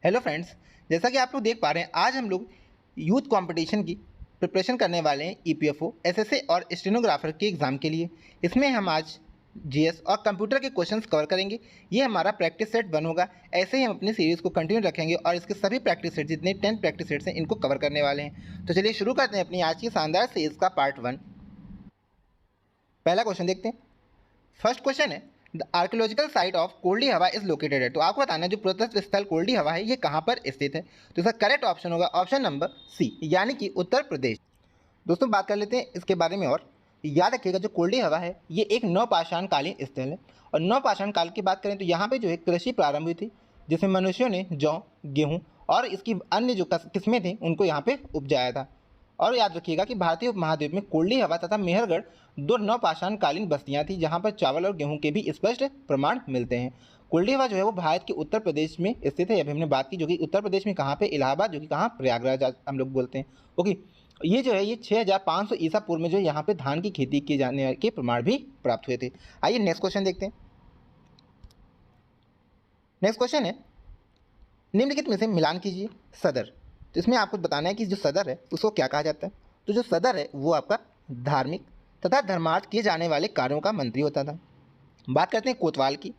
Hello friends, जैसा कि आप लोग देख पा रहे हैं, आज हम लोग यूथ कंपटीशन की प्रिपरेशन करने वाले हैं ईपीएफओ, एसएसए और स्टेनोग्राफर के एग्ज़ाम के लिए। इसमें हम आज जीएस और कंप्यूटर के क्वेश्चंस कवर करेंगे। ये हमारा प्रैक्टिस सेट 1 होगा। ऐसे ही हम अपनी सीरीज़ को कंटिन्यू रखेंगे और इसके सभी प्रैक्टिस सेट जितने 10 प्रैक्टिस सेट्स हैं इनको कवर करने वाले हैं। तो चलिए शुरू करते हैं अपनी आज की शानदार सीरीज़ का पार्ट 1। पहला क्वेश्चन देखते हैं। फर्स्ट क्वेश्चन है, द आर्कियोलॉजिकल साइट ऑफ कोल्डी हवा इज लोकेटेड है। तो आपको बताना है जो पुरातत्व स्थल कोल्डी हवा है ये कहाँ पर स्थित है। तो इसका करेक्ट ऑप्शन होगा ऑप्शन नंबर सी, यानी कि उत्तर प्रदेश। दोस्तों बात कर लेते हैं इसके बारे में और याद रखिएगा जो कोल्डी हवा है ये एक नवपाषाण कालीन स्थल है। और नवपाषाण काल की बात करें तो यहाँ पे जो है कृषि प्रारंभ हुई थी, जिसमें मनुष्यों ने जौ, गेहूँ और इसकी अन्य जो किस्में थी उनको यहाँ पे उपजाया था। और याद रखिएगा कि भारतीय उपमहाद्वीप में कोल्डी हवा तथा मेहरगढ़ दो नवपाषाण कालीन बस्तियां थी जहां पर चावल और गेहूं के भी स्पष्ट प्रमाण मिलते हैं। कोल्डी हवा जो है वो भारत के उत्तर प्रदेश में स्थित है। अभी हमने बात की जो कि उत्तर प्रदेश में कहाँ पे, इलाहाबाद, जो कि कहाँ, प्रयागराज हम लोग बोलते हैं। ओके, ये जो है ये 6500 ईसा पूर्व में जो यहाँ पे धान की खेती किए जाने के प्रमाण भी प्राप्त हुए थे। आइए नेक्स्ट क्वेश्चन देखते हैं। नेक्स्ट क्वेश्चन है, निम्नलिखित में से मिलान कीजिए सदर। तो इसमें आपको बताना है कि जो सदर है उसको क्या कहा जाता है। तो जो सदर है वो आपका धार्मिक तथा धर्मार्थ किए जाने वाले कार्यों का मंत्री होता था। बात करते हैं कोतवाल की।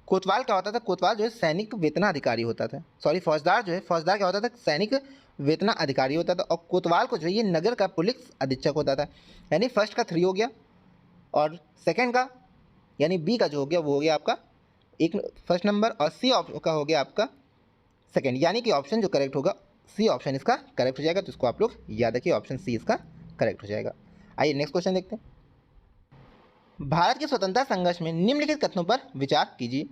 कोतवाल क्या होता था? कोतवाल जो है सैनिक वेतनाधिकारी होता था। सॉरी, फौजदार जो है, फौजदार क्या होता था? सैनिक वेतनाधिकारी होता था। और कोतवाल को जो है ये नगर का पुलिस अधीक्षक होता था। यानी फर्स्ट का 3 हो गया और सेकेंड का यानी बी का जो हो गया वो हो गया आपका एक फर्स्ट नंबर, और सी का हो गया आपका सेकेंड। यानी कि ऑप्शन जो करेक्ट होगा सी ऑप्शन इसका करेक्ट हो जाएगा। तो इसको आप लोग याद रखिए, ऑप्शन सी इसका करेक्ट हो जाएगा। आइए नेक्स्ट क्वेश्चन देखते हैं। भारत के स्वतंत्रता संघर्ष में निम्नलिखित कथनों पर विचार कीजिए।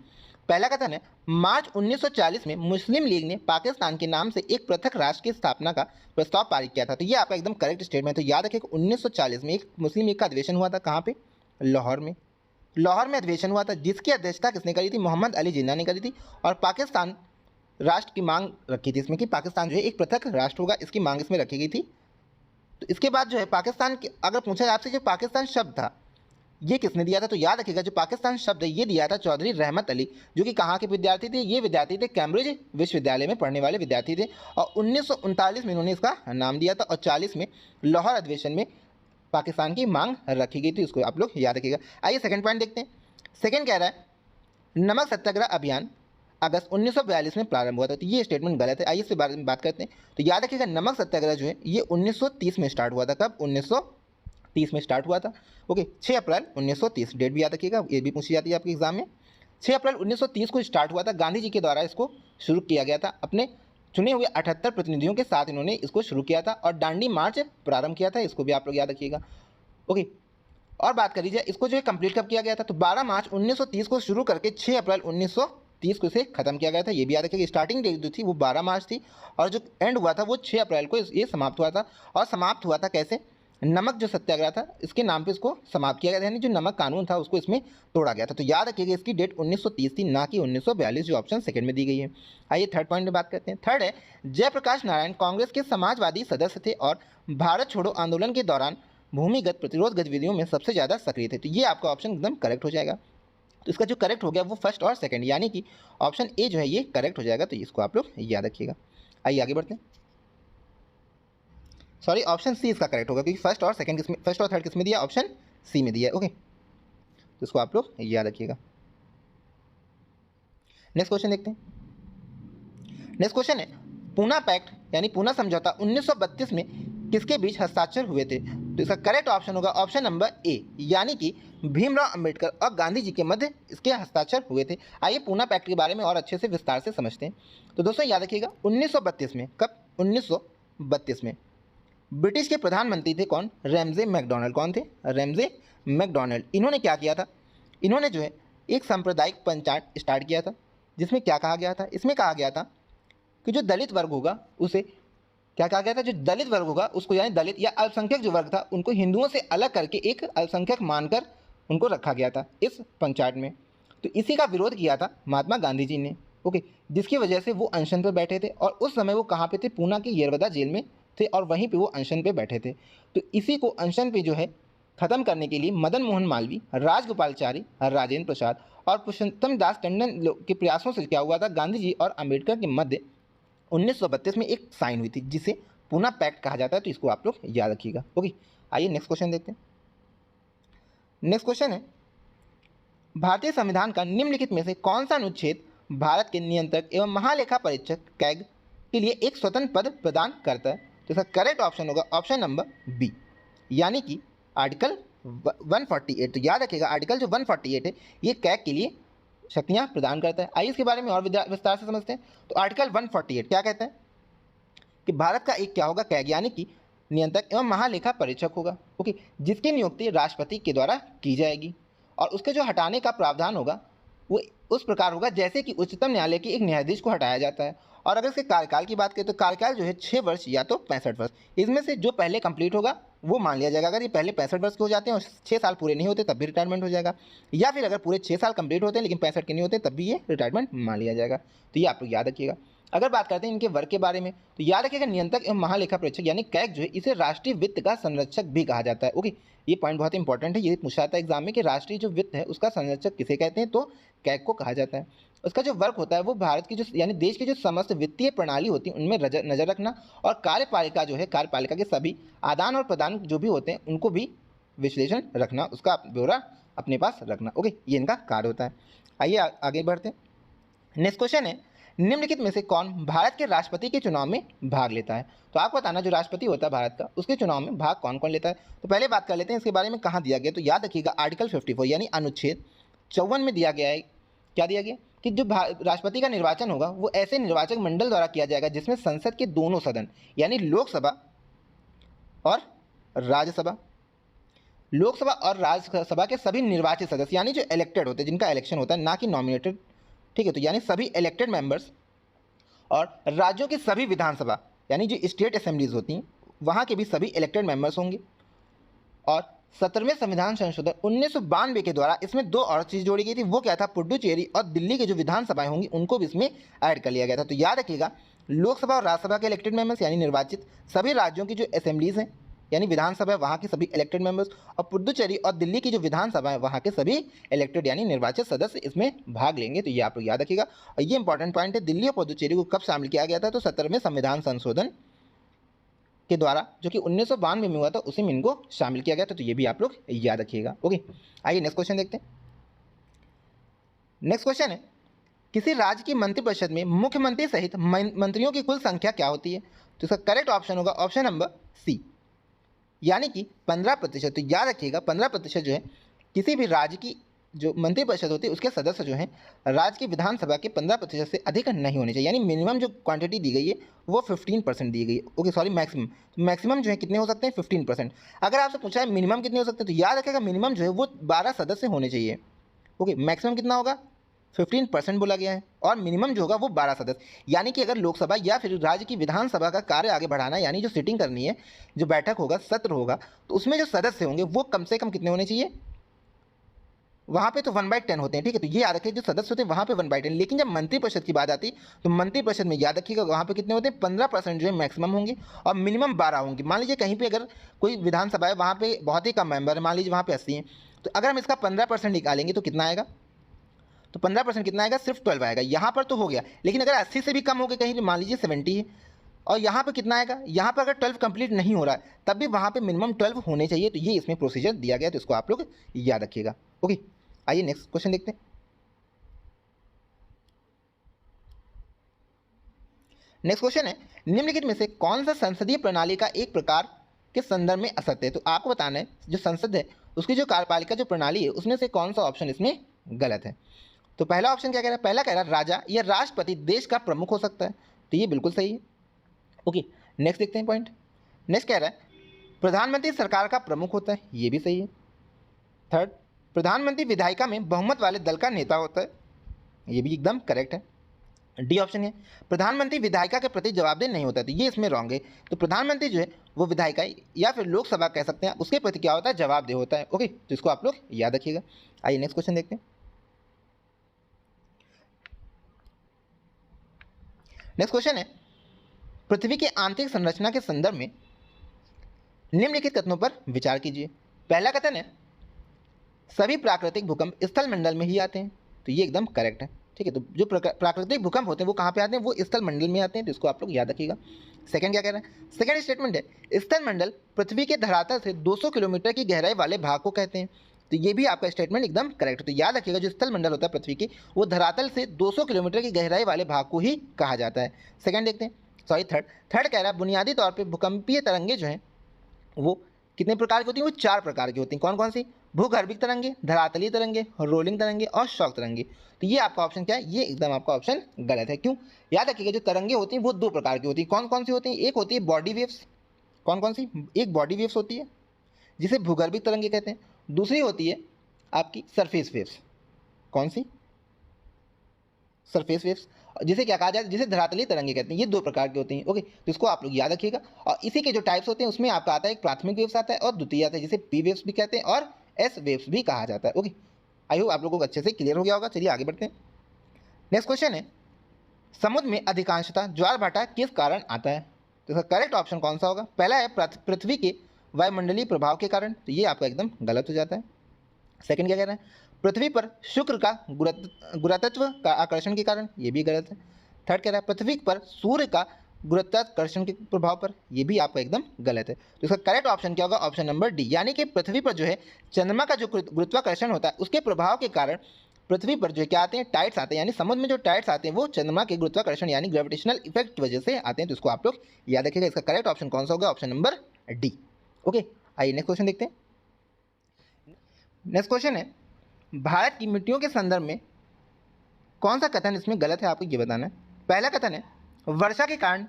पहला कथन है, मार्च 1940 में मुस्लिम लीग ने पाकिस्तान के नाम से एक पृथक राष्ट्र की स्थापना का प्रस्ताव पारित किया था। तो ये आपका एकदम करेक्ट स्टेटमेंट। तो याद रखिए 1940 में एक मुस्लिम लीग का अधिवेशन हुआ था। कहाँ पे? लाहौर में। लाहौर में अधिवेशन हुआ था जिसकी अध्यक्षता किसने करी थी? मोहम्मद अली जिन्ना ने करी थी। और पाकिस्तान राष्ट्र की मांग रखी थी इसमें कि पाकिस्तान जो है एक पृथक राष्ट्र होगा, इसकी मांग इसमें रखी गई थी। तो इसके बाद जो है पाकिस्तान की अगर पूछा जाए आपसे जो पाकिस्तान शब्द था ये किसने दिया था, तो याद रखिएगा जो पाकिस्तान शब्द है ये दिया था चौधरी रहमत अली, जो कि कहाँ के विद्यार्थी थे? ये विद्यार्थी थे कैम्ब्रिज विश्वविद्यालय में पढ़ने वाले विद्यार्थी थे। और 1939 में इन्होंने इसका नाम दिया था और 40 में लाहौर अधिवेशन में पाकिस्तान की मांग रखी गई थी। इसको आप लोग याद रखिएगा। आइए सेकंड पॉइंट देखते हैं। सेकंड कह रहा है, नमक सत्याग्रह अभियान अगस्त 1942 में प्रारंभ हुआ था। तो ये स्टेटमेंट गलत है। आइए इसके बारे में बात करते हैं। तो याद रखिएगा नमक सत्याग्रह जो है ये 1930 में स्टार्ट हुआ था। कब? 1930 में स्टार्ट हुआ था। ओके, 6 अप्रैल 1930 डेट भी याद रखिएगा, ये भी पूछी जाती है आपके एग्जाम में। 6 अप्रैल 1930 को स्टार्ट हुआ था। गांधी जी के द्वारा इसको शुरू किया गया था। अपने चुने हुए 78 प्रतिनिधियों के साथ इन्होंने इसको शुरू किया था और दांडी मार्च प्रारंभ किया था। इसको भी आप लोग याद रखिएगा। ओके, और बात करी जाए इसको जो है कंप्लीट कब किया गया था, तो 12 मार्च 1930 को शुरू करके 6 अप्रैल 1930 को इसे खत्म किया गया था। ये भी याद रखिएगा। स्टार्टिंग डेट जो थी वो 12 मार्च थी और जो एंड हुआ था वो 6 अप्रैल को ये समाप्त हुआ था। और समाप्त हुआ था कैसे? नमक जो सत्याग्रह था इसके नाम पे इसको समाप्त किया गया था, यानी जो नमक कानून था उसको इसमें तोड़ा गया था। तो याद रखिएगा इसकी डेट 1930 थी, ना कि 1942, जो ऑप्शन सेकंड में दी गई है। आइए थर्ड पॉइंट में बात करते हैं। थर्ड है, जयप्रकाश नारायण कांग्रेस के समाजवादी सदस्य थे और भारत छोड़ो आंदोलन के दौरान भूमिगत प्रतिरोध गतिविधियों में सबसे ज़्यादा सक्रिय थे। तो ये आपका ऑप्शन एकदम करेक्ट हो जाएगा। तो इसका जो करेक्ट हो गया वो फर्स्ट और सेकंड, यानी कि ऑप्शन ए जो है ये करेक्ट हो जाएगा। तो इसको आप लोग याद रखिएगा। आइए आगे बढ़ते हैं। सॉरी, ऑप्शन सी इसका करेक्ट होगा क्योंकि फर्स्ट और सेकंड किसमें, फर्स्ट और थर्ड किसमें दिया? ऑप्शन सी में दिया है। ओके, तो इसको आप लोग याद रखिएगा। नेक्स्ट क्वेश्चन देखते हैं। नेक्स्ट क्वेश्चन है, पूना पैक्ट यानी पूना समझौता 1932 में किसके बीच हस्ताक्षर हुए थे? तो इसका करेक्ट ऑप्शन होगा ऑप्शन नंबर ए, यानी कि भीमराव अंबेडकर और गांधी जी के मध्य इसके हस्ताक्षर हुए थे। आइए पूना पैक्ट के बारे में और अच्छे से विस्तार से समझते हैं। तो दोस्तों याद रखिएगा 1932 में, कब? 1932 में ब्रिटिश के प्रधानमंत्री थे कौन? Ramsay MacDonald. कौन थे? Ramsay MacDonald. इन्होंने क्या किया था? इन्होंने जो है एक सांप्रदायिक पंचायत स्टार्ट किया था जिसमें क्या कहा गया था? इसमें कहा गया था कि जो दलित वर्ग होगा उसे क्या कहा गया था? जो दलित वर्ग होगा उसको, यानी दलित या अल्पसंख्यक जो वर्ग था उनको हिंदुओं से अलग करके एक अल्पसंख्यक मानकर उनको रखा गया था इस पंचायत में। तो इसी का विरोध किया था महात्मा गांधी जी ने। ओके, जिसकी वजह से वो अनशन पर बैठे थे और उस समय वो कहाँ पे थे? पूना की येरवदा जेल में थे और वहीं पे वो अनशन पे बैठे थे। तो इसी को अनशन पे जो है ख़त्म करने के लिए मदन मोहन मालवीय, राजगोपालचारी, राजेंद्र प्रसाद और पुरुषोत्तम दास टंडन के प्रयासों से क्या हुआ था? गांधी जी और अम्बेडकर के मध्य 1932 में एक साइन हुई थी जिसे पूना पैक्ट कहा जाता है, तो इसको आप लोग याद रखिएगा। ओके, आइए नेक्स्ट क्वेश्चन देखते हैं। नेक्स्ट क्वेश्चन है, भारतीय संविधान का निम्नलिखित में से कौन सा अनुच्छेद भारत के नियंत्रक एवं महालेखा परीक्षक कैग के लिए एक स्वतंत्र पद प्रदान करता है? तो इसका करेक्ट ऑप्शन होगा ऑप्शन नंबर बी, यानी कि आर्टिकल 148। तो याद रखिएगा आर्टिकल जो 148 है ये कैग के लिए शक्तियां प्रदान करता है। आइए इसके बारे में और विस्तार से समझते हैं। तो आर्टिकल 148 क्या कहता है कि भारत का एक क्या होगा, कैग, यानी कि नियंत्रक एवं महालेखा परीक्षक होगा। ओके, जिसकी नियुक्ति राष्ट्रपति के द्वारा की जाएगी और उसके जो हटाने का प्रावधान होगा वो उस प्रकार होगा जैसे कि उच्चतम न्यायालय के एक न्यायाधीश को हटाया जाता है। और अगर इसके कार्यकाल की बात करें तो कार्यकाल जो है 6 वर्ष या तो 65 वर्ष, इसमें से जो पहले कंप्लीट होगा वो मान लिया जाएगा। अगर ये पहले 65 वर्ष के हो जाते हैं और 6 साल पूरे नहीं होते तब भी रिटायरमेंट हो जाएगा, या फिर अगर पूरे 6 साल कंप्लीट होते हैं लेकिन 65 के नहीं होते तब भी ये रिटायरमेंट मान लिया जाएगा। तो ये आप लोग याद रखिएगा। अगर बात करते हैं इनके वर्ग के बारे में तो याद रखिएगा नियंत्रक एवं महालेखा परीक्षक यानी कैग जो है इसे राष्ट्रीय वित्त का संरक्षक भी कहा जाता है। ओके, ये पॉइंट बहुत इंपॉर्टेंट है, ये पूछा जाता है एग्जाम में कि राष्ट्रीय जो वित्त है उसका संरक्षक किसे कहते हैं, तो कैग को कहा जाता है। उसका जो वर्क होता है वो भारत की जो यानी देश की जो समस्त वित्तीय प्रणाली होती है उनमें नजर रखना और कार्यपालिका जो है कार्यपालिका के सभी आदान और प्रदान जो भी होते हैं उनको भी विश्लेषण रखना, उसका ब्यौरा अपने पास रखना। ओके, ये इनका कार्य होता है। आइए आगे बढ़ते हैं। नेक्स्ट क्वेश्चन है, निम्नलिखित में से कौन भारत के राष्ट्रपति के चुनाव में भाग लेता है? तो आपको बताना जो राष्ट्रपति होता है भारत का उसके चुनाव में भाग कौन कौन लेता है। तो पहले बात कर लेते हैं इसके बारे में कहाँ दिया गया। तो याद रखिएगा आर्टिकल 54 यानी अनुच्छेद 54 में दिया गया है। क्या दिया गया कि जो राष्ट्रपति का निर्वाचन होगा वो ऐसे निर्वाचक मंडल द्वारा किया जाएगा जिसमें संसद के दोनों सदन यानी लोकसभा और राज्यसभा, लोकसभा और राज्यसभा के सभी निर्वाचित सदस्य यानी जो इलेक्टेड होते हैं, जिनका इलेक्शन होता है ना कि नॉमिनेटेड, ठीक है, तो यानी सभी इलेक्टेड मेंबर्स और राज्यों की सभी विधानसभा यानी जो स्टेट असेंबलीज होती हैं वहाँ के भी सभी इलेक्टेड मेंबर्स होंगे। और 17वें संविधान संशोधन 1992 के द्वारा इसमें 2 और चीज़ जोड़ी गई थी, वो क्या था, पुडुचेरी और दिल्ली की जो विधानसभाएं होंगी उनको भी इसमें ऐड कर लिया गया था। तो याद रखिएगा लोकसभा और राज्यसभा के इलेक्टेड मेंबर्स यानी निर्वाचित, सभी राज्यों की जो असेंबलीज हैं यानी विधानसभा वहाँ के सभी इलेक्टेड मेंबर्स, और पुडुचेरी और दिल्ली की जो विधानसभा है वहाँ के सभी इलेक्टेड यानी निर्वाचित सदस्य इसमें भाग लेंगे। तो ये आप लोग याद रखिएगा। और ये इंपॉर्टेंट पॉइंट है, दिल्ली और पुडुचेरी को कब शामिल किया गया था, तो 17वें संविधान संशोधन के द्वारा जो कि 1992 में हुआ था उसी में इनको शामिल किया गया था। तो ये भी आप लोग याद रखिएगा। ओके, आइए नेक्स्ट क्वेश्चन देखते हैं। नेक्स्ट क्वेश्चन है, किसी राज्य की मंत्रिपरिषद में मुख्यमंत्री सहित मंत्रियों की कुल संख्या क्या होती है? तो इसका करेक्ट ऑप्शन होगा ऑप्शन नंबर सी, यानी कि 15%। तो याद रखिएगा 15% जो है किसी भी राज्य की जो मंत्रिपरिषद होती है उसके सदस्य जो हैं राज्य की विधानसभा के 15% से अधिक नहीं होने चाहिए, यानी मिनिमम जो क्वांटिटी दी गई है वो 15% दी गई है। ओके सॉरी, मैक्सिमम जो है कितने हो सकते हैं 15%। अगर आपसे पूछा है मिनिमम कितने हो सकते हैं तो याद रखिएगा मिनिमम जो है वो 12 सदस्य होने चाहिए। ओके, मैक्सिमम कितना होगा 15% बोला गया है और मिनिमम जो होगा वो 12 सदस्य, यानी कि अगर लोकसभा या फिर राज्य की विधानसभा का कार्य आगे बढ़ाना यानी जो सिटिंग करनी है, जो बैठक होगा, सत्र होगा, तो उसमें जो सदस्य होंगे वो कम से कम कितने होने चाहिए, वहाँ पे तो 1/10 होते हैं, ठीक है। तो ये याद रखिए जो सदस्य होते हैं वहाँ पे 1/10, लेकिन जब मंत्रिपरिषद की बात आती है तो मंत्रिपरिषद में याद रखिएगा वहाँ पे कितने होते हैं 15% जो है मैक्सिमम होंगे और मिनिमम 12 होंगे। मान लीजिए कहीं पे अगर कोई विधानसभा है वहाँ पे बहुत ही कम मेंबर है, मान लीजिए वहाँ पे 80 हैं, तो अगर हम इसका 15% निकालेंगे तो कितना आएगा, तो 15% कितना आएगा, सिर्फ 12 आएगा। यहाँ पर तो हो गया, लेकिन अगर 80 से भी कम हो गए कहीं मान लीजिए 70 है और यहाँ पे कितना आएगा, यहाँ पर अगर 12 कंप्लीट नहीं हो रहा है तब भी वहाँ पे मिनिमम 12 होने चाहिए। तो ये इसमें प्रोसीजर दिया गया, तो इसको आप लोग याद रखिएगा। ओके, आइए नेक्स्ट क्वेश्चन देखते हैं। नेक्स्ट क्वेश्चन है, निम्नलिखित में से कौन सा संसदीय प्रणाली का एक प्रकार के संदर्भ में असत्य है? तो आपको बताना है जो संसद है उसकी जो कार्यपालिका जो प्रणाली है उसमें से कौन सा ऑप्शन इसमें गलत है। तो पहला ऑप्शन क्या कह रहा है, पहला कह रहा है राजा या राष्ट्रपति देश का प्रमुख हो सकता है, तो ये बिल्कुल सही है। ओके, नेक्स्ट देखते हैं पॉइंट। नेक्स्ट कह रहा है प्रधानमंत्री सरकार का प्रमुख होता है, ये भी सही है। थर्ड, प्रधानमंत्री विधायिका में बहुमत वाले दल का नेता होता है, ये भी एकदम करेक्ट है। डी ऑप्शन है प्रधानमंत्री विधायिका के प्रति जवाबदेह नहीं होता है, तो ये इसमें रॉन्ग है। तो प्रधानमंत्री जो है वो विधायिका या फिर लोकसभा कह सकते हैं उसके प्रति क्या होता है, जवाबदेह होता है। ओके, तो इसको आप लोग याद रखिएगा। आइए नेक्स्ट क्वेश्चन देखते हैं। नेक्स्ट क्वेश्चन है, पृथ्वी की आंतरिक संरचना के संदर्भ में निम्नलिखित कथनों पर विचार कीजिए। पहला कथन है सभी प्राकृतिक भूकंप स्थल मंडल में ही आते हैं, तो ये एकदम करेक्ट है। ठीक है। तो जो प्राकृतिक भूकंप होते हैं वो कहाँ पे आते हैं, वो स्थल मंडल में आते हैं, तो इसको आप लोग याद रखिएगा। सेकंड क्या कह रहा है, सेकंड स्टेटमेंट है स्थल मंडल पृथ्वी के धरातल से 200 किलोमीटर की गहराई वाले भाग को कहते हैं। तो ये भी आपका स्टेटमेंट एकदम करेक्ट है। तो याद रखिएगा जो स्थल मंडल होता है पृथ्वी की, वो धरातल से 200 किलोमीटर की गहराई वाले भाग को ही कहा जाता है। सेकंड देखते हैं, सॉरी थर्ड कह रहा है बुनियादी तौर पर भूकंपीय तरंगे जो हैं वो कितने प्रकार की होती हैं, वो 4 प्रकार की होती हैं। कौन कौन सी, भूगर्भिक तरंगे, धरातलीय तरंगे, रोलिंग तरंगे और शॉक तरंगे। तो ये आपका ऑप्शन क्या है, ये एकदम आपका ऑप्शन गलत है। क्यों, याद रखिएगा जो तरंगे होती हैं वो 2 प्रकार की होती हैं। कौन कौन सी होती हैं, एक होती है बॉडी वेव्स, कौन कौन सी, एक बॉडी वेव्स होती है जिसे भूगर्भिक तरंगे कहते हैं, दूसरी होती है आपकी सरफेस वेव्स, कौन सी, सरफेस वेव्स, जिसे क्या कहा जाए, जिसे धरातलीय तरंगे कहते हैं। ये 2 प्रकार की होती हैं। ओके, तो इसको आप लोग याद रखिएगा। और इसी के जो टाइप्स होते हैं उसमें आपका आता है एक प्राथमिक वेव्स आता है और द्वितीय आता है, जिसे पी वेव्स भी कहते हैं और एस वेव्स भी कहा जाता है। ओके, आई होप आप लोगों को अच्छे से क्लियर हो गया होगा। चलिए आगे बढ़ते हैं। नेक्स्ट क्वेश्चन है समुद्र में अधिकांशतः ज्वार भाटा किस कारण आता है। तो इसका करेक्ट ऑप्शन कौन सा होगा, पहला है पृथ्वी के वायुमंडलीय प्रभाव के कारण, तो ये आपका एकदम गलत हो जाता है। सेकंड क्या कह रहा है, पृथ्वी पर शुक्र का गुरुत्वाकर्षण का आकर्षण के कारण, ये भी गलत है। थर्ड कह रहा है पृथ्वी पर सूर्य का गुरुत्वाकर्षण के प्रभाव पर, ये भी आपका एकदम गलत है। तो इसका करेक्ट ऑप्शन क्या होगा, ऑप्शन नंबर डी, यानी कि पृथ्वी पर जो है चंद्रमा का जो गुरुत्वाकर्षण होता है उसके प्रभाव के कारण पृथ्वी पर जो क्या आते हैं, टाइड्स आते हैं, यानी समुद्र में जो टाइड्स आते हैं वो चंद्रमा के गुरुत्वाकर्षण यानी ग्रेविटेशनल इफेक्ट की वजह से आते हैं। तो इसको आप लोग याद रखिएगा। इसका करेक्ट ऑप्शन कौन सा होगा, ऑप्शन नंबर डी। ओके, आइए नेक्स्ट क्वेश्चन देखते हैं। नेक्स्ट क्वेश्चन है भारत की मिट्टियों के संदर्भ में कौन सा कथन इसमें गलत है, आपको ये बताना है। पहला कथन है वर्षा के कारण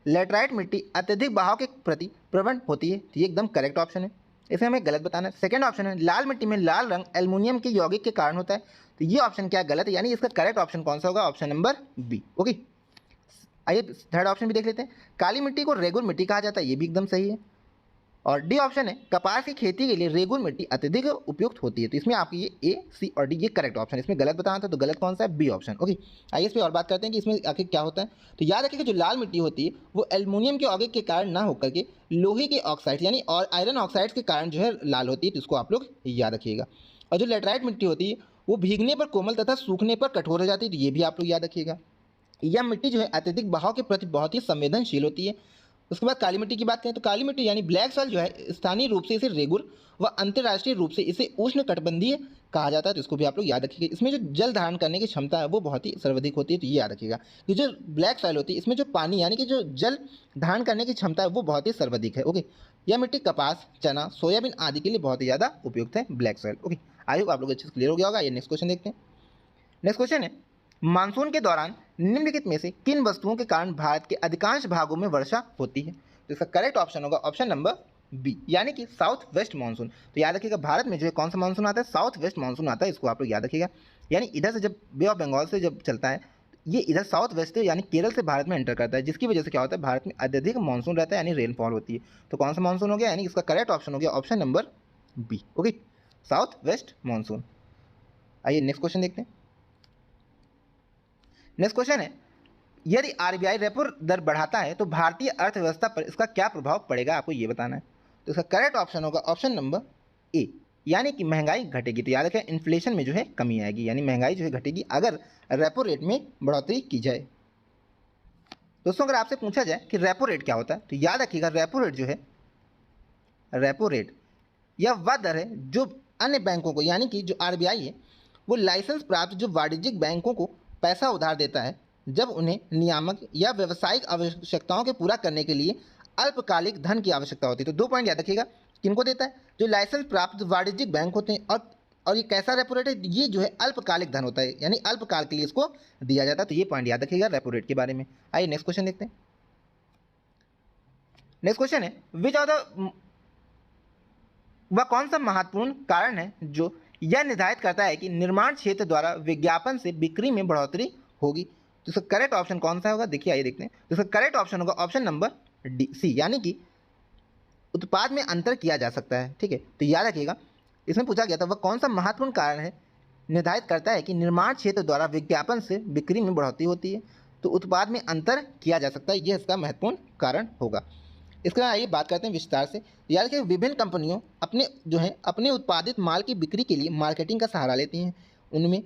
लेटराइट मिट्टी अत्यधिक बहाव के प्रति प्रवण होती है, तो ये एकदम करेक्ट ऑप्शन है, इसे हमें गलत बताना है। सेकंड ऑप्शन है लाल मिट्टी में लाल रंग एल्युमिनियम के यौगिक के कारण होता है, तो ये ऑप्शन क्या गलत है, यानी इसका करेक्ट ऑप्शन कौन सा होगा, ऑप्शन नंबर बी। ओके, आइए थर्ड ऑप्शन भी देख लेते हैं। काली मिट्टी को रेगुल मिट्टी कहा जाता है, ये भी एकदम सही है। और डी ऑप्शन है कपास की खेती के लिए रेगुल मिट्टी अत्यधिक उपयुक्त होती है, तो इसमें आपकी ये ए सी और डी ये करेक्ट ऑप्शन है। इसमें गलत बताना था तो गलत कौन सा है, बी ऑप्शन। ओके, आइए इस पर और बात करते हैं कि इसमें आखिर क्या होता है। तो याद रखिए कि जो लाल मिट्टी होती है वो एल्युमिनियम के यौगिक के कारण ना होकर के लोहे के ऑक्साइड यानी और आयरन ऑक्साइड्स के कारण जो है लाल होती है, तो इसको आप लोग याद रखिएगा। और जो लेटराइट मिट्टी होती है वो भीगने पर कोमल तथा सूखने पर कठोर हो जाती है, तो ये भी आप लोग याद रखिएगा। यह मिट्टी जो है अत्यधिक बहाव के प्रति बहुत ही संवेदनशील होती है। उसके बाद काली मिट्टी की बात करें तो काली मिट्टी यानी ब्लैक सॉइल जो है स्थानीय रूप से इसे रेगुल व अंतर्राष्ट्रीय रूप से इसे उष्ण कटिबंधीय कहा जाता है, तो इसको भी आप लोग याद रखिएगा। इसमें जो जल धारण करने की क्षमता है वो बहुत ही सर्वाधिक होती है, तो ये याद रखिएगा कि जो ब्लैक सॉइल होती है इसमें जो पानी यानी कि जो जल धारण करने की क्षमता है वो बहुत ही सर्वाधिक है। ओके, यह मिट्टी कपास, चना, सोयाबीन आदि के लिए बहुत ही ज़्यादा उपयुक्त है black soil. Okay, I hope आप लोग अच्छे से क्लियर हो गया होगा। ये नेक्स्ट क्वेश्चन देखते हैं। नेक्स्ट क्वेश्चन है मानसून के दौरान निम्नलिखित में से किन वस्तुओं के कारण भारत के अधिकांश भागों में वर्षा होती है, तो इसका करेक्ट ऑप्शन होगा ऑप्शन नंबर बी, यानी कि साउथ वेस्ट मानसून। तो याद रखिएगा भारत में जो है कौन सा मानसून आता है, साउथ वेस्ट मानसून आता है, इसको आप लोग याद रखिएगा। यानी इधर से जब बे ऑफ बंगाल से जब चलता है ये इधर साउथ वेस्ट यानी केरल से भारत में एंटर करता है, जिसकी वजह से क्या होता है भारत में अत्यधिक मानसून रहता है यानी रेनफॉल होती है। तो कौन सा मानसून हो गया, यानी इसका करेक्ट ऑप्शन हो गया option number B. Okay, south west monsoon. आइए नेक्स्ट क्वेश्चन देखते हैं। नेक्स्ट क्वेश्चन है यदि आरबीआई रेपो दर बढ़ाता है तो भारतीय अर्थव्यवस्था पर इसका क्या प्रभाव पड़ेगा, आपको ये बताना है। तो इसका करेक्ट ऑप्शन होगा ऑप्शन नंबर ए, यानी कि महंगाई घटेगी। तो याद रखें इन्फ्लेशन में जो है कमी आएगी, यानी महंगाई जो है घटेगी अगर रेपो रेट में बढ़ोतरी की जाए। दोस्तों अगर आपसे पूछा जाए कि रेपो रेट क्या होता है तो याद रखिएगा रेपो रेट जो है, रेपो रेट यह वह दर है जो अन्य बैंकों को यानी कि जो आरबीआई है वो लाइसेंस प्राप्त जो वाणिज्यिक बैंकों को पैसा उधार देता है जब उन्हें नियामक या व्यावसायिक आवश्यकताओं के पूरा करने के लिए अल्पकालिक धन की आवश्यकता होती है। तो 2 पॉइंट याद रखिएगा, किनको देता है, जो लाइसेंस प्राप्त वाणिज्यिक बैंक होते हैं और ये कैसा रेपो रेट है, ये जो है अल्पकालिक धन होता है यानी अल्पकाल के लिए इसको दिया जाता है। तो ये पॉइंट याद रखिएगा रेपो रेट के बारे में। आइए नेक्स्ट क्वेश्चन देखते हैं। नेक्स्ट क्वेश्चन है विच ऑफ द वह कौन सा महत्वपूर्ण कारण है जो यह निर्धारित करता है कि निर्माण क्षेत्र द्वारा विज्ञापन से बिक्री में बढ़ोतरी होगी। तो इसका करेक्ट ऑप्शन कौन सा होगा, देखिए आइए देखते हैं। तो इसका करेक्ट ऑप्शन होगा ऑप्शन नंबर डी सी, यानी कि उत्पाद में अंतर किया जा सकता है। ठीक है, तो याद रखिएगा इसमें पूछा गया था वह कौन सा महत्वपूर्ण कारण है निर्धारित करता है कि निर्माण क्षेत्र द्वारा विज्ञापन से बिक्री में बढ़ोतरी होती है, तो उत्पाद में अंतर किया जा सकता है, यह इसका महत्वपूर्ण कारण होगा। इसके बाद आइए बात करते हैं विस्तार से। याद रखिए विभिन्न कंपनियों अपने उत्पादित माल की बिक्री के लिए मार्केटिंग का सहारा लेती हैं। उनमें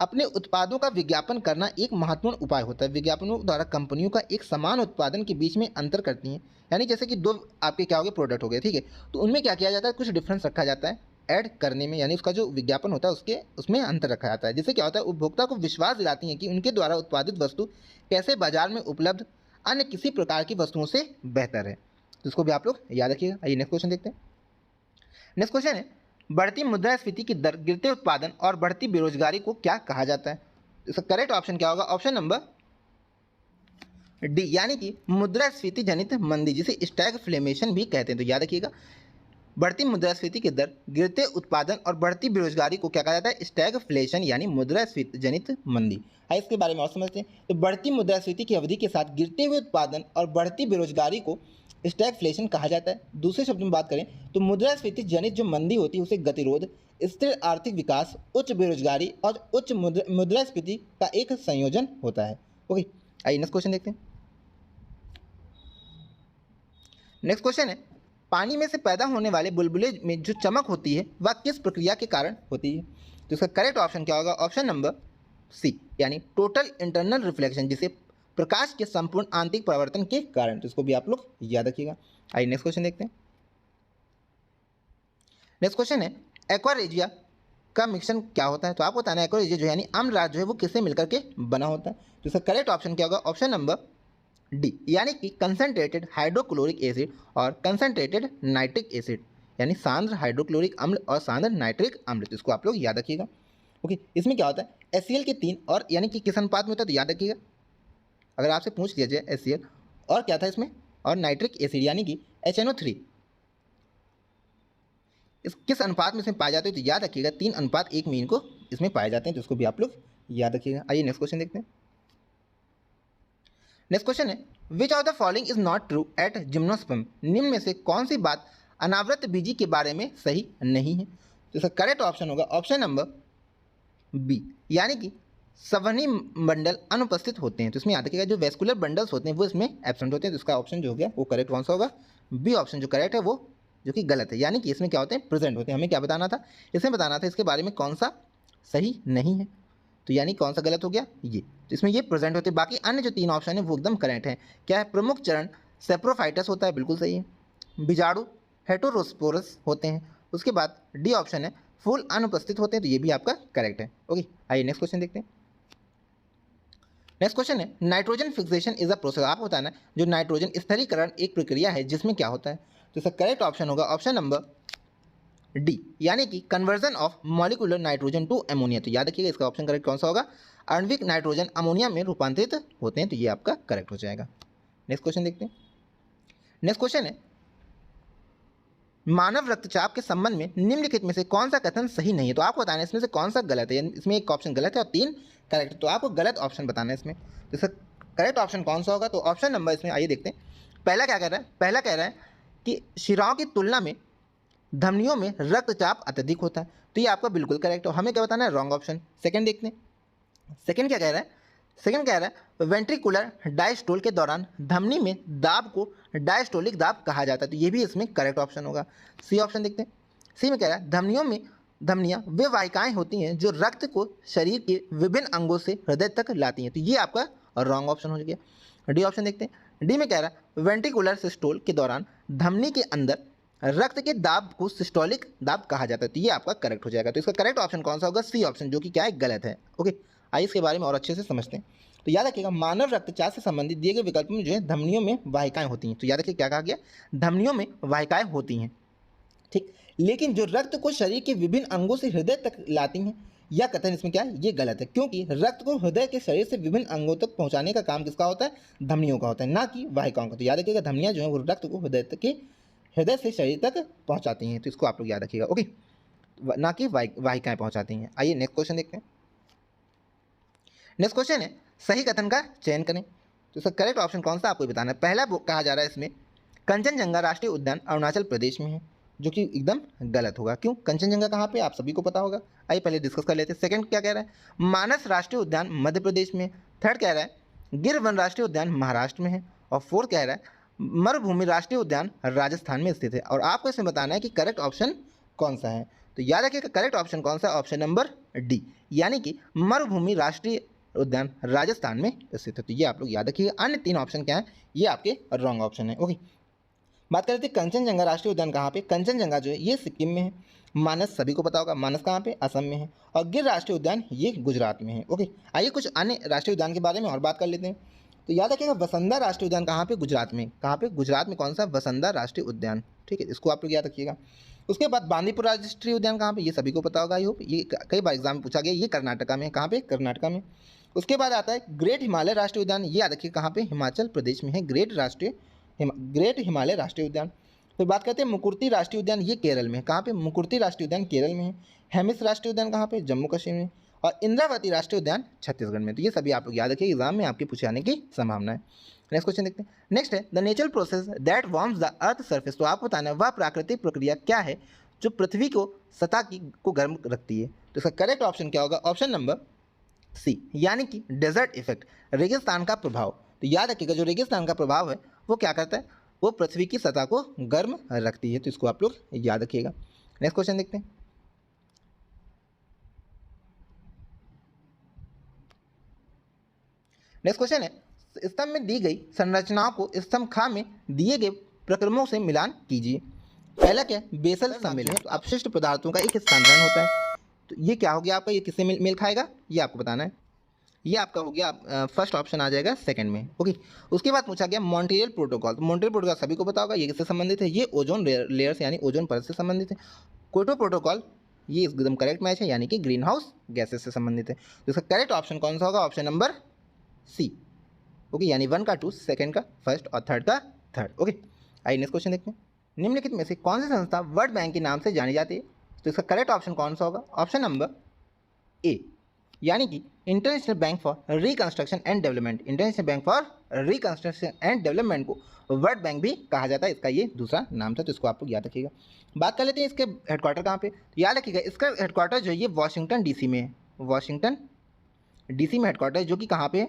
अपने उत्पादों का विज्ञापन करना एक महत्वपूर्ण उपाय होता है। विज्ञापनों द्वारा कंपनियों का एक समान उत्पादन के बीच में अंतर करती हैं। यानी जैसे कि दो आपके क्या हो गए प्रोडक्ट हो गए, ठीक है, तो उनमें क्या किया जाता है, कुछ डिफरेंस रखा जाता है ऐड करने में, यानी उसका जो विज्ञापन होता है उसमें अंतर रखा जाता है, जिससे क्या होता है उपभोक्ता को विश्वास दिलाती है कि उनके द्वारा उत्पादित वस्तु कैसे बाजार में उपलब्ध अन्य किसी प्रकार की वस्तुओं से बेहतर है। तो इसको भी आप लोग याद रखिएगा। आइए नेक्स्ट क्वेश्चन देखते हैं। नेक्स्ट क्वेश्चन है, बढ़ती मुद्रास्फीति की दर, गिरते उत्पादन और बढ़ती बेरोजगारी को क्या कहा जाता है? इसका करेक्ट ऑप्शन क्या होगा? ऑप्शन नंबर डी, यानी कि मुद्रास्फीति जनित मंदी, जिसे स्टैगफ्लेशन भी कहते हैं। तो याद रखिएगा, बढ़ती मुद्रास्फीति की दर, गिरते उत्पादन और बढ़ती बेरोजगारी को क्या कहा जाता है? स्टैगफ्लेशन यानी मुद्रास्फीति जनित मंदी। आइए इसके बारे में और समझते हैं। तो बढ़ती मुद्रास्फीति की अवधि के साथ गिरते हुए उत्पादन और बढ़ती बेरोजगारी को स्टैगफ्लेशन कहा जाता है। दूसरे शब्द में बात करें तो मुद्रास्फीति जनित जो मंदी होती है उसे गतिरोध, स्थिर आर्थिक विकास, उच्च बेरोजगारी और उच्च मुद्रास्फीति का एक संयोजन होता है। ओके, आइए नेक्स्ट क्वेश्चन देखते हैं। नेक्स्ट क्वेश्चन है, पानी में से पैदा होने वाले बुलबुले में जो चमक होती है वह किस प्रक्रिया के कारण होती है? तो इसका करेक्ट ऑप्शन क्या होगा? ऑप्शन नंबर सी, यानी टोटल इंटरनल रिफ्लेक्शन, जिसे प्रकाश के संपूर्ण आंतरिक परावर्तन के कारण। तो इसको भी आप लोग याद रखिएगा। आइए नेक्स्ट क्वेश्चन देखते हैं। नेक्स्ट क्वेश्चन है, एक्वारेजिया का मिश्रण क्या होता है? तो आपको बताना है एक्वारेजिया जो यानी अम्ल राज जो है वो किससे मिलकर के बना होता है? तो इसका करेक्ट ऑप्शन क्या होगा? ऑप्शन नंबर डी, यानी कि कंसनट्रेटेड हाइड्रोक्लोरिक एसिड और कंसनट्रेटेड नाइट्रिक एसिड, यानी सांद्र हाइड्रोक्लोरिक अम्ल और सांद्र नाइट्रिक अम्ल। तो इसको आप लोग याद रखिएगा। ओके, इसमें क्या होता है HCl के 3 और यानी कि किस अनुपात में होता है? तो याद रखिएगा, अगर आपसे पूछ लिया जाए HCl और क्या था इसमें, और नाइट्रिक एसिड यानी कि HNO3 इस किस अनुपात में इसमें पाए जाते हैं? तो याद रखिएगा 3:1 में इनको इसमें पाए जाते हैं। तो इसको भी आप लोग याद रखिएगा। आइए नेक्स्ट क्वेश्चन देखते हैं। नेक्स्ट क्वेश्चन है, which of the following is not true eight gymnosperm? निम्न में से कौन सी बात अनावृत बीजी के बारे में सही नहीं है? तो इसका करेक्ट ऑप्शन होगा ऑप्शन नंबर बी, यानी कि संवहनी मंडल अनुपस्थित होते हैं। तो इसमें याद रखिएगा जो वेस्कुलर बंडल्स होते हैं वो इसमें एब्सेंट होते हैं। तो इसका ऑप्शन जो हो गया वो करेक्ट कौन सा होगा? बी ऑप्शन जो करेक्ट है वो जो कि गलत है, यानी कि इसमें क्या होते हैं? प्रेजेंट होते हैं। हमें क्या बताना था? इसमें बताना था इसके बारे में कौन सा सही नहीं है, तो यानी कौन सा गलत हो गया? ये। तो इसमें ये प्रेजेंट होते हैं। बाकी अन्य जो 3 ऑप्शन है वो एकदम करेक्ट है। क्या है? प्रमुख चरण सेप्रोफाइटस होता है, बिल्कुल सही है। बीजाणु हेटेरोस्पोरस होते हैं। उसके बाद डी ऑप्शन है फूल अनुपस्थित होते हैं, तो ये भी आपका करेक्ट है। ओके, आइए नेक्स्ट क्वेश्चन देखते हैं। नेक्स्ट क्वेश्चन है, nitrogen fixation is a process. आपको बताना है जो नाइट्रोजन स्थिरीकरण एक प्रक्रिया है जिसमें क्या होता है? तो इसका करेक्ट ऑप्शन होगा ऑप्शन नंबर डी, यानी कि conversion of molecular nitrogen to ammonia. तो याद रखिएगा इसका ऑप्शन करेक्ट कौन सा होगा? आणविक नाइट्रोजन अमोनिया में रूपांतरित होते हैं। तो ये आपका करेक्ट हो जाएगा। नेक्स्ट क्वेश्चन देखते हैं। नेक्स्ट क्वेश्चन है, मानव रक्तचाप के संबंध में निम्नलिखित में से कौन सा कथन सही नहीं है? तो आपको बताना है इसमें से कौन सा गलत है। इसमें एक ऑप्शन गलत है और 3 करेक्ट है, तो आपको गलत ऑप्शन बताना है इसमें। तो इसका करेक्ट ऑप्शन कौन सा होगा? तो ऑप्शन नंबर इसमें आइए देखते हैं। पहला क्या कह रहा है? पहला कह रहा है कि शिराओं की तुलना में धमनियों में रक्तचाप अत्यधिक होता है। तो ये आपका बिल्कुल करेक्ट है। हमें क्या बताना है? Wrong option. सेकंड देखते हैं। सेकंड क्या कह रहा है? सेकंड कह रहा है वेंट्रिकुलर डायस्टोल के दौरान धमनी में दाब को डायस्टोलिक दाब कहा जाता है। तो ये भी इसमें करेक्ट ऑप्शन होगा। सी ऑप्शन देखते हैं। सी में कह रहा है धमनियाँ वे वाहिकाएं होती हैं जो रक्त को शरीर के विभिन्न अंगों से हृदय तक लाती हैं। तो ये आपका रॉन्ग ऑप्शन हो गया। डी ऑप्शन देखते हैं। डी में कह रहा है वेंट्रिकुलर सिस्टोल के दौरान धमनी के अंदर रक्त के दाब को सिस्टोलिक दाब कहा जाता है। तो ये आपका करेक्ट हो जाएगा। तो इसका करेक्ट ऑप्शन कौन सा होगा? सी ऑप्शन, जो कि क्या है? गलत है। ओके, आइए इसके बारे में और अच्छे से समझते हैं। तो याद रखिएगा मानव रक्तचाप से संबंधित दिए गए विकल्प में जो है धमनियों में वाहिकाएं होती हैं। तो याद रखिए क्या कहा गया? धमनियों में वाहिकाएं होती हैं, ठीक। लेकिन जो रक्त को शरीर के विभिन्न अंगों से हृदय तक लाती हैं, यह कथन इसमें क्या है? ये गलत है, क्योंकि रक्त को हृदय के शरीर से विभिन्न अंगों तक पहुंचाने का काम किसका होता है? धमनियों का होता है, ना कि वाहिकाओं का। तो याद रखिएगा धमनियां जो है वो रक्त को हृदय से शरीर तक पहुंचाती हैं। तो इसको आप लोग याद रखिएगा। ओके, ना कि वाहिकाएं पहुंचाती हैं। आइए नेक्स्ट क्वेश्चन देखते हैं। नेक्स्ट क्वेश्चन है, सही कथन का चयन करें। तो इसका करेक्ट ऑप्शन कौन सा आपको बताना है? पहला कहा जा रहा है इसमें कंचनजंगा राष्ट्रीय उद्यान अरुणाचल प्रदेश में है, जो कि एकदम गलत होगा। क्यों? कंचनजंगा कहाँ पे? आप सभी को पता होगा। आइए पहले डिस्कस कर लेते हैं। सेकंड क्या कह रहा है? मानस राष्ट्रीय उद्यान मध्य प्रदेश में। थर्ड कह रहा है गिर वन राष्ट्रीय उद्यान महाराष्ट्र में है। और फोर्थ कह रहा है मरुभूमि राष्ट्रीय उद्यान राजस्थान में स्थित है। और आपको इसमें बताना है कि करेक्ट ऑप्शन कौन सा है। तो याद रखिएगा करेक्ट ऑप्शन कौन सा, ऑप्शन नंबर डी, यानी कि मरुभूमि राष्ट्रीय उद्यान राजस्थान में स्थित है। तो ये आप लोग याद रखिएगा। अन्य 3 ऑप्शन क्या है, ये आपके रॉन्ग ऑप्शन है। ओके, बात करते हैं कंचनजंगा राष्ट्रीय उद्यान कहाँ पे। कंचनजंगा जो है ये सिक्किम में है। मानस सभी को पता होगा, मानस कहाँ पे, असम में है। और गिर राष्ट्रीय उद्यान ये गुजरात में है। ओके, आइए कुछ अन्य राष्ट्रीय उद्यान के बारे में और बात कर लेते हैं। तो याद रखिएगा वसंदा राष्ट्रीय उद्यान कहाँ पे, गुजरात में। कहाँ पे, गुजरात में। कौन सा, वसंदा राष्ट्रीय उद्यान, ठीक है, इसको आप लोग याद रखिएगा। उसके बाद बांदीपुर राष्ट्रीय उद्यान कहाँ पे, ये सभी को पता होगा, आई होप, ये कई बार एग्जाम में पूछा गया, ये कर्नाटका में। कहाँ पे, कर्नाटका में। उसके बाद आता है ग्रेट हिमालय राष्ट्रीय उद्यान, ये याद रखिए कहाँ पे, हिमाचल प्रदेश में है। ग्रेट हिमालय राष्ट्रीय उद्यान। फिर बात करते हैं मुकुर्ती राष्ट्रीय उद्यान, ये केरल में है। कहाँ पे, मुकुर्ती राष्ट्रीय उद्यान केरल में है। हेमिस राष्ट्रीय उद्यान कहाँ पे, जम्मू कश्मीर में। और इंद्रावती राष्ट्रीय उद्यान छत्तीसगढ़ में। तो ये सभी आप लोग याद रखिए, एग्जाम में आपके पूछे आने की संभावना है। नेक्स्ट क्वेश्चन देखते हैं। नेक्स्ट है the natural process that warms the earth surface. तो आपको बताना है वह प्राकृतिक प्रक्रिया क्या है जो पृथ्वी को सतह को गर्म रखती है। तो इसका करेक्ट ऑप्शन क्या होगा, ऑप्शन नंबर सी, यानी कि डेजर्ट इफेक्ट, रेगिस्तान का प्रभाव। तो याद रखिएगा जो रेगिस्तान का प्रभाव है वो क्या करता है, वो पृथ्वी की सतह को गर्म रखती है। तो इसको आप लोग याद रखिएगा। नेक्स्ट क्वेश्चन देखते हैं। नेक्स्ट क्वेश्चन है स्तंभ में दी गई संरचनाओं को स्तंभ खा में दिए गए प्रक्रमों से मिलान कीजिए। पहला क्या है, बेसल सम्मेलन, तो अपशिष्ट पदार्थों का एक संग्रहण होता है। तो ये क्या हो गया आपका, ये किससे मेल खाएगा, ये आपको बताना है। ये आपका हो गया फर्स्ट ऑप्शन आ जाएगा सेकंड में। ओके, उसके बाद पूछा गया मॉन्ट्रियल प्रोटोकॉल। तो मॉन्ट्रियल प्रोटोकॉल सभी को पता होगा, ये किससे संबंधित है, ये ओजोन लेयर्स यानी ओजोन परत से संबंधित है। क्योटो प्रोटोकॉल, ये एकदम करेक्ट मैच है, यानी कि ग्रीन हाउस गैसेस से संबंधित है। तो इसका करेक्ट ऑप्शन कौन सा होगा, ऑप्शन नंबर सी। ओके, यानी 1 का 2, सेकंड का फर्स्ट और थर्ड का थर्ड। ओके, आइए नेक्स्ट क्वेश्चन देखते हैं। निम्नलिखित में से कौन सी संस्था वर्ल्ड बैंक के नाम से जानी जाती है। तो इसका करेक्ट ऑप्शन कौन सा होगा, ऑप्शन नंबर ए, यानी कि international bank for reconstruction and development. International bank for reconstruction and development को वर्ल्ड बैंक भी कहा जाता है, इसका ये दूसरा नाम था। तो इसको आप लोग याद रखिएगा। बात कर लेते हैं इसके हेडक्वार्टर कहाँ पे। तो याद रखिएगा इसका हेडक्वार्टर जो है ये वाशिंगटन डीसी में है। वाशिंगटन डीसी में हेडक्वार्टर है, जो कि कहाँ पे है,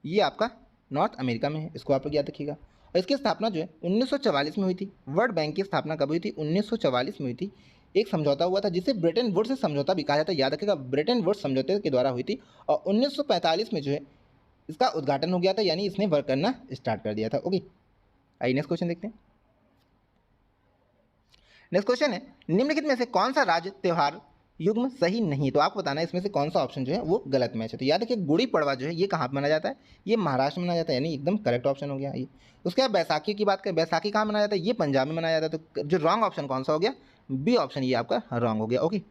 ये आपका नॉर्थ अमेरिका में है। इसको आप लोग याद रखिएगा। और इसकी स्थापना जो है 1944 में हुई थी। वर्ल्ड बैंक की स्थापना कब हुई थी, 1944 में हुई थी। एक समझौता हुआ था जिसे ब्रिटेन वुड्स से समझौता भी कहा जाता है, याद रखिएगा, ब्रिटेन वुड्स समझौते के द्वारा हुई थी। और 1945 में जो है इसका उद्घाटन हो गया था, यानी इसने वर्क करना स्टार्ट कर दिया था। ओके, आइए नेक्स्ट क्वेश्चन देखते हैं। नेक्स्ट क्वेश्चन है निम्नलिखित में से कौन सा राज्य त्योहार युग्म सही नहीं। तो आपको बताना है इसमें से कौन सा ऑप्शन जो है वो गलत मैच है। तो याद रखिए गुड़ी पड़वा जो है ये कहाँ पर मनाया जाता है, ये महाराष्ट्र में मनाया जाता है, यानी एकदम करेक्ट ऑप्शन हो गया ये। उसके बाद बैसाखी की बात करें, बैसाखी कहाँ मनाया जाता है, ये पंजाब में मनाया जाता है। तो जो रॉन्ग ऑप्शन कौन सा हो गया, बी ऑप्शन, ये आपका रॉन्ग हो गया। ओके,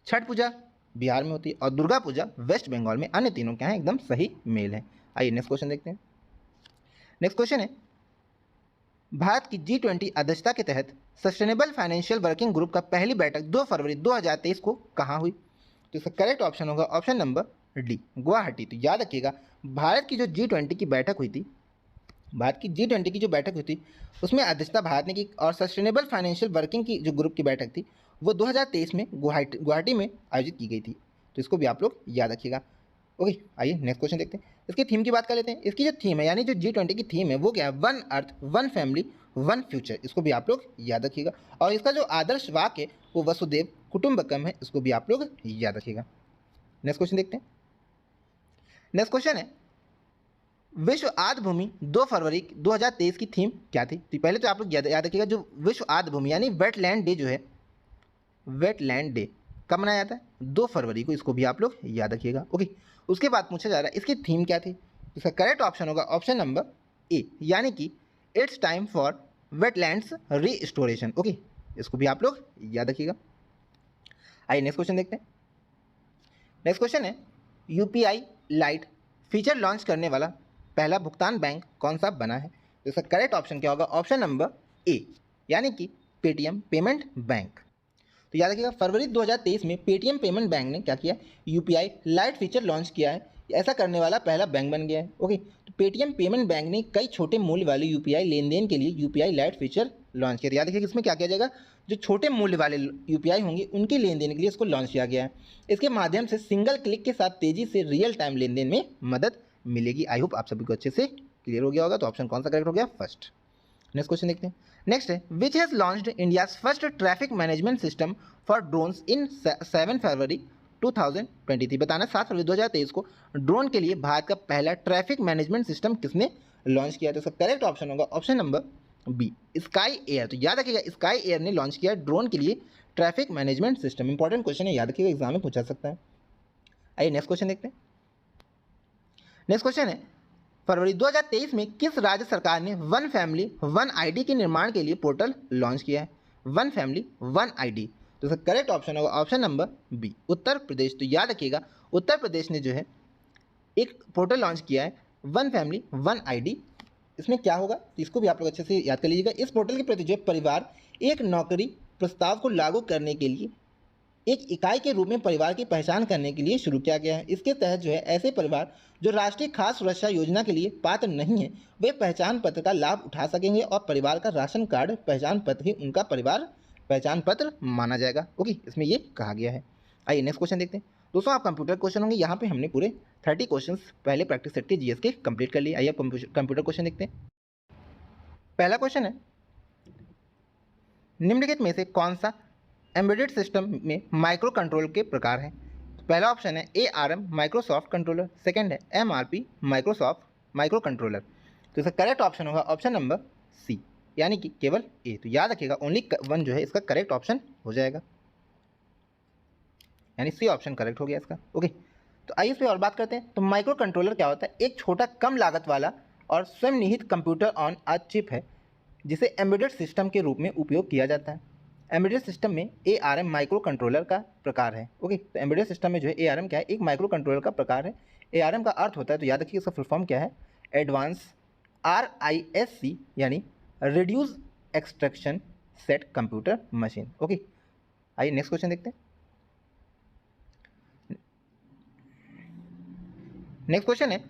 छठ पूजा बिहार में होती है और दुर्गा पूजा वेस्ट बंगाल में। अन्य तीनों क्या है, एकदम सही मेल है। आइए नेक्स्ट क्वेश्चन देखते हैं। नेक्स्ट क्वेश्चन है भारत की G20 अध्यक्षता के तहत सस्टेनेबल फाइनेंशियल वर्किंग ग्रुप का पहली बैठक 2 फरवरी 2023 को कहाँ हुई। तो इसका करेक्ट ऑप्शन होगा ऑप्शन नंबर डी, गुवाहाटी। तो याद रखिएगा भारत की जो G20 की बैठक हुई थी, भारत की G20 की जो बैठक हुई थी उसमें अध्यक्षता भारत ने की। और सस्टेनेबल फाइनेंशियल वर्किंग की जो ग्रुप की बैठक थी वो 2023 में गुवाहाटी में आयोजित की गई थी। तो इसको भी आप लोग याद रखिएगा। ओके, आइए नेक्स्ट क्वेश्चन देखते हैं। इसकी थीम की बात कर लेते हैं। इसकी जो थीम है, यानी जो G20 की थीम है वो क्या है, 1 अर्थ 1 फैमिली 1 फ्यूचर। इसको भी आप लोग याद रखिएगा। और इसका जो आदर्श वाक्य है वो वसुदेव कुटुंबकम है, इसको भी आप लोग याद रखिएगा। नेक्स्ट क्वेश्चन देखते हैं। नेक्स्ट क्वेश्चन है विश्व आर्द्र भूमि 2 फरवरी 2023 की थीम क्या थी। तो पहले तो आप लोग याद रखिएगा जो विश्व आर्द्र भूमि यानी वेटलैंड डे जो है, वेटलैंड डे कब मनाया जाता है, 2 फरवरी को। इसको भी आप लोग याद रखिएगा। ओके, उसके बाद पूछा जा रहा है इसकी थीम क्या थी। इसका करेक्ट ऑप्शन होगा ऑप्शन नंबर ए, यानी कि it's time for wetlands restoration. Okay, इसको भी आप लोग याद रखिएगा। आइए नेक्स्ट क्वेश्चन देखते हैं। नेक्स्ट क्वेश्चन है UPI लाइट फीचर लॉन्च करने वाला पहला भुगतान बैंक कौन सा बना है। तो इसका करेक्ट ऑप्शन क्या होगा, ऑप्शन नंबर ए, यानी कि पेटीएम पेमेंट बैंक। तो याद रखिएगा फरवरी 2023 में पेटीएम पेमेंट बैंक ने क्या किया, UPI लाइट फीचर लॉन्च किया है। ऐसा करने वाला पहला बैंक बन गया है। ओके, तो पेटीएम पेमेंट बैंक ने कई छोटे मूल्य वाले UPI लेन के लिए UPI लाइट फीचर लॉन्च किया। याद रखिएगा इसमें क्या किया जाएगा, जो छोटे मूल्य वाले UPI होंगे उनके लेन देन के लिए इसको लॉन्च किया गया है। इसके माध्यम से सिंगल क्लिक के साथ तेजी से रियल टाइम लेन देन में मदद मिलेगी। आई होप आप सभी को अच्छे से क्लियर हो गया होगा। तो ऑप्शन कौन सा करेक्ट हो गया, फर्स्ट। नेक्स्ट क्वेश्चन देखते हैं। नेक्स्ट है which has launched India first traffic management system for drones in 7 February 2023। बताना 7 फरवरी 2023 को ड्रोन के लिए भारत का पहला ट्रैफिक मैनेजमेंट सिस्टम किसने लॉन्च किया? तो इसका करेक्ट ऑप्शन होगा option number B, Sky Air. तो याद रखिएगा स्काई एयर ने लॉन्च किया ड्रोन के लिए traffic management system. Important question है, याद रखिएगा, एग्जाम में पूछा सकता है। आइए नेक्स्ट क्वेश्चन देखते हैं। नेक्स्ट क्वेश्चन है फरवरी 2023 में किस राज्य सरकार ने वन फैमिली वन आईडी के निर्माण के लिए पोर्टल लॉन्च किया है? One family one ID. तो इसका करेक्ट ऑप्शन होगा option number B, Uttar Pradesh. तो याद रखिएगा उत्तर प्रदेश ने जो है एक पोर्टल लॉन्च किया है वन फैमिली वन आईडी। इसमें क्या होगा तो इसको भी आप लोग अच्छे से याद कर लीजिएगा। इस पोर्टल के प्रति जो परिवार एक नौकरी प्रस्ताव को लागू करने के लिए एक इकाई के रूप में परिवार की पहचान करने के लिए शुरू किया गया है। इसके तहत जो है ऐसे परिवार जो राष्ट्रीय खाद्य सुरक्षा योजना के लिए पात्र नहीं है वे पहचान पत्र का लाभ उठा सकेंगे और परिवार का राशन कार्ड पहचान पत्र ही उनका परिवार पहचान पत्र माना जाएगा। ओके, इसमें ये कहा गया है। आइए नेक्स्ट क्वेश्चन देखते हैं। दोस्तों आप कंप्यूटर क्वेश्चन होंगे, यहाँ पे हमने पूरे 30 क्वेश्चंस पहले प्रैक्टिस सेट के जीएस के कंप्लीट कर लिए। आइए आप कंप्यूटर क्वेश्चन देखते हैं। पहला क्वेश्चन है निम्नलिखित में से कौन सा एम्बेडेड सिस्टम में माइक्रो कंट्रोल के प्रकार है? पहला ऑप्शन है ARM माइक्रोसॉफ्ट कंट्रोलर, सेकंड है MRP माइक्रोसॉफ्ट माइक्रो कंट्रोलर। तो इसका करेक्ट ऑप्शन होगा ऑप्शन नंबर सी, यानी कि केवल ए। तो याद रखिएगा ओनली वन जो है इसका करेक्ट ऑप्शन हो जाएगा, यानी सी ऑप्शन करेक्ट हो गया इसका। ओके, तो आइए इस पर और बात करते हैं। तो माइक्रो कंट्रोलर क्या होता है? एक छोटा कम लागत वाला और स्वयं निहित कंप्यूटर ऑन अ चिप है जिसे एम्बेडेड सिस्टम के रूप में उपयोग किया जाता है। एम्बेडेड सिस्टम में ARM माइक्रो कंट्रोलर का प्रकार है। ओके, तो एम्बेडेड सिस्टम में जो है ARM क्या है? एक माइक्रो कंट्रोलर का प्रकार है। ARM का अर्थ होता है, तो याद रखिए इसका फुल फॉर्म क्या है? एडवांस RISC, यानी reduce extraction set computer machine. Okay, आइए नेक्स्ट क्वेश्चन देखते हैं। नेक्स्ट क्वेश्चन है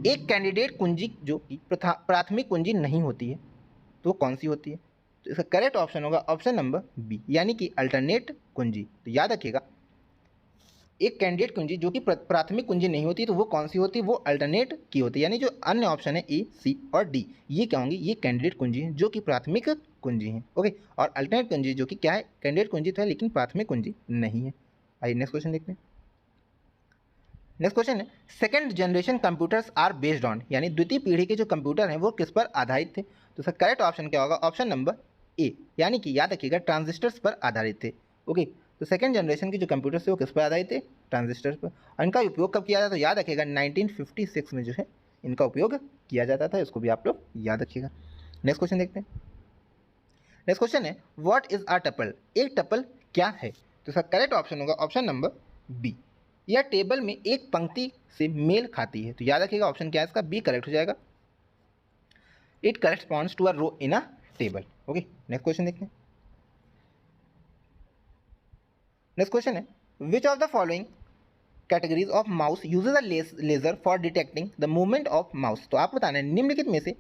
एक कैंडिडेट कुंजी जो कि प्राथमिक कुंजी नहीं होती है तो वो कौन सी होती है? तो इसका करेक्ट ऑप्शन होगा ऑप्शन नंबर बी, यानी कि अल्टरनेट कुंजी। तो याद रखिएगा एक कैंडिडेट कुंजी जो कि प्राथमिक कुंजी नहीं होती तो वो कौन सी होती है? वो अल्टरनेट की होती है, यानी जो अन्य ऑप्शन है ए, सी और डी ये क्या होंगी? ये कैंडिडेट कुंजी है जो कि प्राथमिक कुंजी है। ओके, और अल्टरनेट कुंजी जो कि क्या है? कैंडिडेट कुंजी तो है लेकिन प्राथमिक कुंजी नहीं है। आइए नेक्स्ट क्वेश्चन देखते हैं। नेक्स्ट क्वेश्चन है second generation computers are based on, यानी द्वितीय पीढ़ी के जो कंप्यूटर हैं वो किस पर आधारित थे? तो इसका करेक्ट ऑप्शन क्या होगा? ऑप्शन नंबर ए, यानी कि याद रखिएगा ट्रांजिस्टर्स पर आधारित थे। ओके, तो सेकंड जनरेशन के जो कंप्यूटर्स थे वो किस पर आधारित थे? ट्रांजिस्टर्स पर। और इनका उपयोग कब किया जाता? तो याद रखिएगा 1956 में जो है इनका उपयोग किया जाता था, इसको भी आप लोग याद रखिएगा। नेक्स्ट क्वेश्चन देखते हैं। नेक्स्ट क्वेश्चन है व्हाट इज अ टपल? एक टपल क्या है? तो इसका करेक्ट ऑप्शन होगा ऑप्शन नंबर बी, यह टेबल में एक पंक्ति से मेल खाती है। तो याद रखिएगा ऑप्शन क्या है इसका? बी करेक्ट हो जाएगा। It corresponds to a row in a table. Okay, next question देखते हैं। नेक्स्ट क्वेश्चन है which of the following categories of mouse uses a laser for detecting the movement of mouse? तो आप बताना है निम्नलिखित में से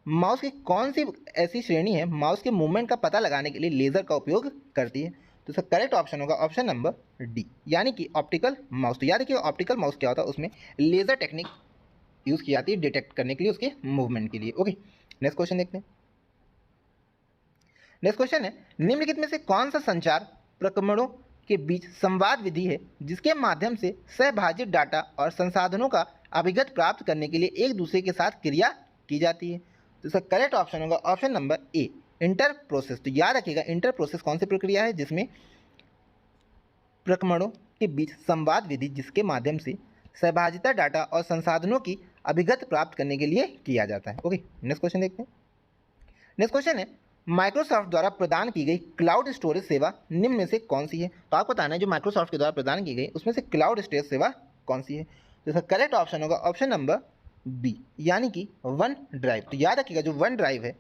माउस की कौन सी ऐसी श्रेणी है माउस के मूवमेंट का पता लगाने के लिए लेजर का उपयोग करती है? तो इसका करेक्ट ऑप्शन होगा ऑप्शन नंबर डी, यानी कि ऑप्टिकल माउस। तो याद रखिए ऑप्टिकल माउस क्या होता है? उसमें लेजर टेक्निक यूज़ की जाती है डिटेक्ट करने के लिए उसके मूवमेंट के लिए। ओके, नेक्स्ट क्वेश्चन देखते हैं। नेक्स्ट क्वेश्चन है निम्नलिखित में से कौन सा संचार प्रक्रमणों के बीच संवाद विधि है जिसके माध्यम से सहभाजित डाटा और संसाधनों का अभिगत प्राप्त करने के लिए एक दूसरे के साथ क्रिया की जाती है? तो इसका करेक्ट ऑप्शन होगा option number A, inter process. तो याद रखिएगा इंटर प्रोसेस कौन सी प्रक्रिया है? जिसमें प्रक्रमणों के बीच संवाद विधि जिसके माध्यम से सहभागिता डाटा और संसाधनों की अभिगत प्राप्त करने के लिए किया जाता है। ओके, नेक्स्ट क्वेश्चन देखते हैं। नेक्स्ट क्वेश्चन है माइक्रोसॉफ्ट द्वारा प्रदान की गई क्लाउड स्टोरेज सेवा निम्न में से कौन सी है? तो आपको बताना है जो माइक्रोसॉफ्ट के द्वारा प्रदान की गई उसमें से क्लाउड स्टोरेज सेवा कौन सी है? तो इसका करेक्ट ऑप्शन होगा ऑप्शन नंबर बी, यानी कि वन ड्राइव। तो याद रखिएगा जो वन ड्राइव है,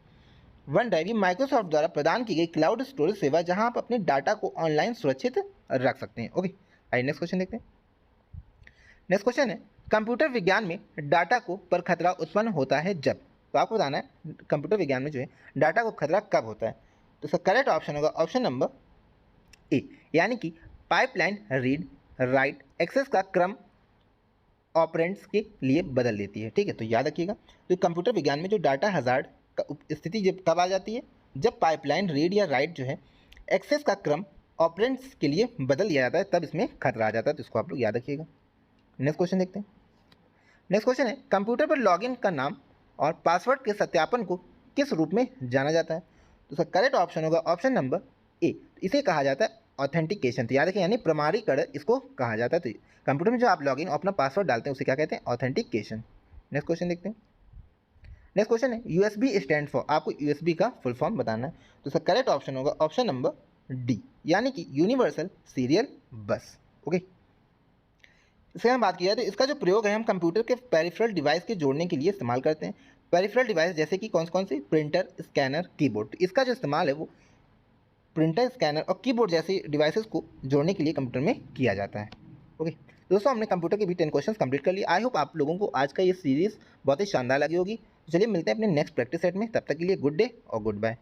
वन ड्राइव ये माइक्रोसॉफ्ट द्वारा प्रदान की गई क्लाउड स्टोरेज सेवा जहां आप अपने डाटा को ऑनलाइन सुरक्षित रख सकते हैं। ओके, आइए नेक्स्ट क्वेश्चन देखते हैं। नेक्स्ट क्वेश्चन है कंप्यूटर विज्ञान में डाटा को पर खतरा उत्पन्न होता है जब? तो आपको बताना है कंप्यूटर विज्ञान में जो है डाटा को खतरा कब होता है? तो इसका करेक्ट ऑप्शन होगा ऑप्शन नंबर ए, यानी कि पाइपलाइन रीड राइट एक्सेस का क्रम ऑपरेंड्स के लिए बदल देती है। ठीक है, तो याद रखिएगा तो कंप्यूटर विज्ञान में जो डाटा हजार्ड स्थिति जब कब आ जाती है, जब पाइपलाइन रीड या राइट जो है एक्सेस का क्रम ऑपरेंड्स के लिए बदल दिया जाता है, तब इसमें खतरा आ जाता है। तो इसको आप लोग याद रखिएगा। नेक्स्ट क्वेश्चन देखते हैं। नेक्स्ट क्वेश्चन है, कंप्यूटर पर लॉगिन का नाम और पासवर्ड के सत्यापन को किस रूप में जाना जाता है? तो इसका करेक्ट ऑप्शन होगा ऑप्शन नंबर ए, इसे कहा जाता है ऑथेंटिकेशन। तो याद रखिए, यानी प्रमाणीकरण इसको कहा जाता है। तो कंप्यूटर में जो आप लॉगिन और अपना पासवर्ड डालते हैं उसे क्या कहते हैं? ऑथेंटिकेशन। नेक्स्ट क्वेश्चन देखते हैं। नेक्स्ट क्वेश्चन है, यूएसबी स्टैंड फॉर, आपको यूएसबी का फुल फॉर्म बताना है। तो इसका करेक्ट ऑप्शन होगा ऑप्शन नंबर डी, यानी कि यूनिवर्सल सीरियल बस। ओके, इससे हम बात किया तो इसका जो प्रयोग है हम कंप्यूटर के पेरिफेरल डिवाइस के जोड़ने के लिए इस्तेमाल करते हैं। पेरिफेरल डिवाइस जैसे कि कौन सी? Printer, scanner, keyboard. तो इसका जो इस्तेमाल है वो प्रिंटर, स्कैनर और कीबोर्ड जैसे डिवाइसेस को जोड़ने के लिए कंप्यूटर में किया जाता है। ओके दोस्तों, हमने कंप्यूटर के भी 10 क्वेश्चंस कंप्लीट कर लिए। आई होप आप लोगों को आज का ये सीरीज़ बहुत ही शानदार लगी होगी। चलिए मिलते हैं अपने नेक्स्ट प्रैक्टिस सेट में, तब तक के लिए गुड डे और गुड बाय।